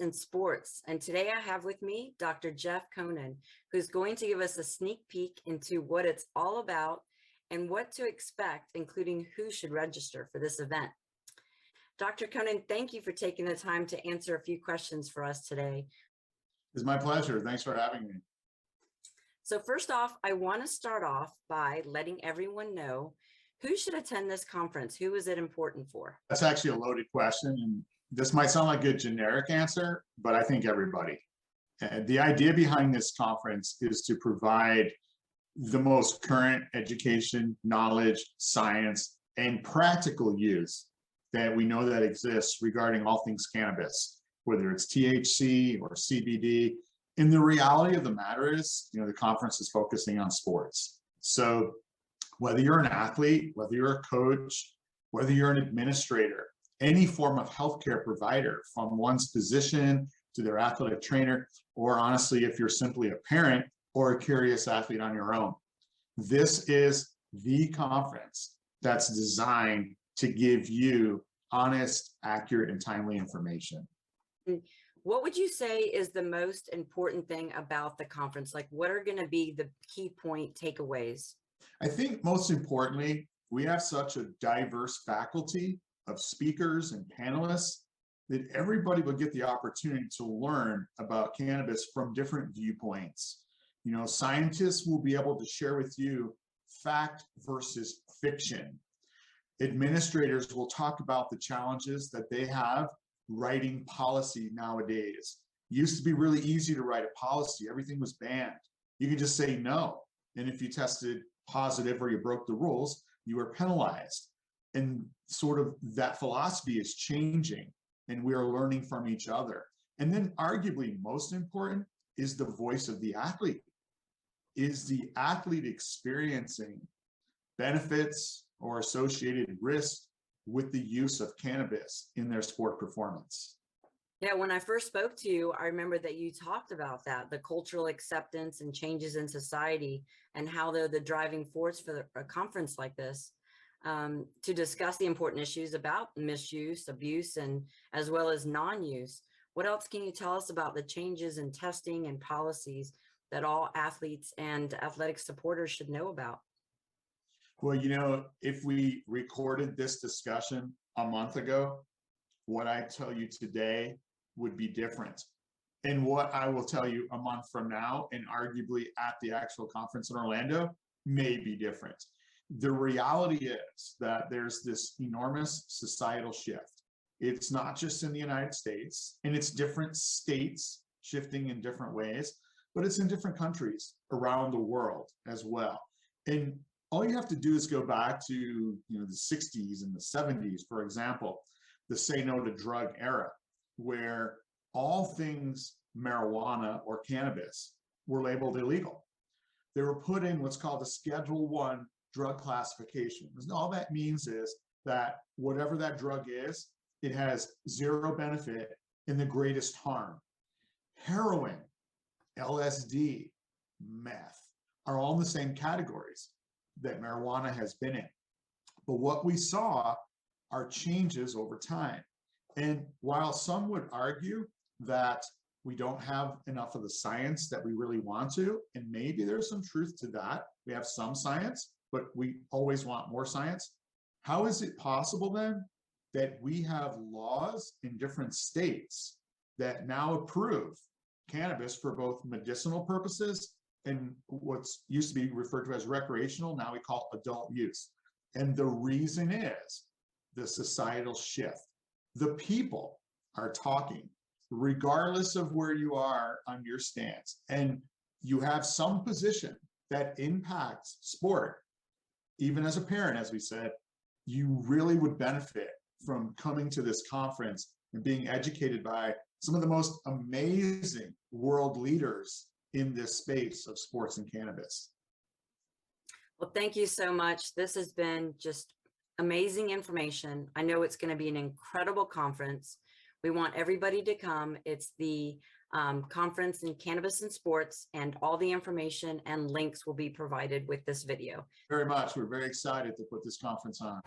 in sports. And today I have with me Dr. Jeff Konin, who's going to give us a sneak peek into what it's all about and what to expect, including who should register for this event. Dr. Konin, thank you for taking the time to answer a few questions for us today. It's my pleasure. Thanks for having me. So first off, I want to start off by letting everyone know who should attend this conference. Who is it important for? That's actually a loaded question, and this might sound like a generic answer, but I think everybody. The idea behind this conference is to provide the most current education, knowledge, science, and practical use that we know that exists regarding all things cannabis, whether it's THC or CBD. And the reality of the matter is, the conference is focusing on sports. So whether you're an athlete, whether you're a coach, whether you're an administrator, any form of healthcare provider, from one's physician to their athletic trainer, or honestly, if you're simply a parent or a curious athlete on your own, this is the conference that's designed to give you honest, accurate, and timely information. What would you say is the most important thing about the conference? Like, what are going to be the key point takeaways? I think most importantly, we have such a diverse faculty of speakers and panelists that everybody will get the opportunity to learn about cannabis from different viewpoints. Scientists will be able to share with you fact versus fiction. Administrators will talk about the challenges that they have writing policy nowadays. It used to be really easy to write a policy. Everything was banned. You could just say no. And if you tested positive or you broke the rules, you were penalized. And sort of that philosophy is changing, and we are learning from each other. And then arguably most important is the voice of the athlete. Is the athlete experiencing benefits or associated risks with the use of cannabis in their sport performance? Yeah, when I first spoke to you, I remember that you talked about that, the cultural acceptance and changes in society, and how they're the driving force for a conference like this, to discuss the important issues about misuse, abuse, and as well as non-use. What else can you tell us about the changes in testing and policies that all athletes and athletic supporters should know about? Well, if we recorded this discussion a month ago, what I tell you today would be different. And what I will tell you a month from now, and arguably at the actual conference in Orlando, may be different. The reality is that there's this enormous societal shift. It's not just in the United States, and it's different states shifting in different ways, but it's in different countries around the world as well. And all you have to do is go back to the 60s and the 70s, for example, the say no to drug era, where all things marijuana or cannabis were labeled illegal. They were put in what's called a Schedule I drug classification. And all that means is that whatever that drug is, it has zero benefit and the greatest harm. Heroin, LSD, meth are all in the same categories that marijuana has been in. But what we saw are changes over time. And while some would argue that we don't have enough of the science that we really want to, and maybe there's some truth to that, we have some science, but we always want more science. How is it possible then that we have laws in different states that now approve cannabis for both medicinal purposes and what's used to be referred to as recreational, now we call adult use? And the reason is the societal shift. The people are talking, regardless of where you are on your stance. And you have some position that impacts sport. Even as a parent, as we said, you really would benefit from coming to this conference and being educated by some of the most amazing world leaders in this space of sports and cannabis. Well, thank you so much. This has been just amazing information. I know it's going to be an incredible conference. We want everybody to come. It's the conference in cannabis and sports, and all the information and links will be provided with this video. Very much. We're very excited to put this conference on.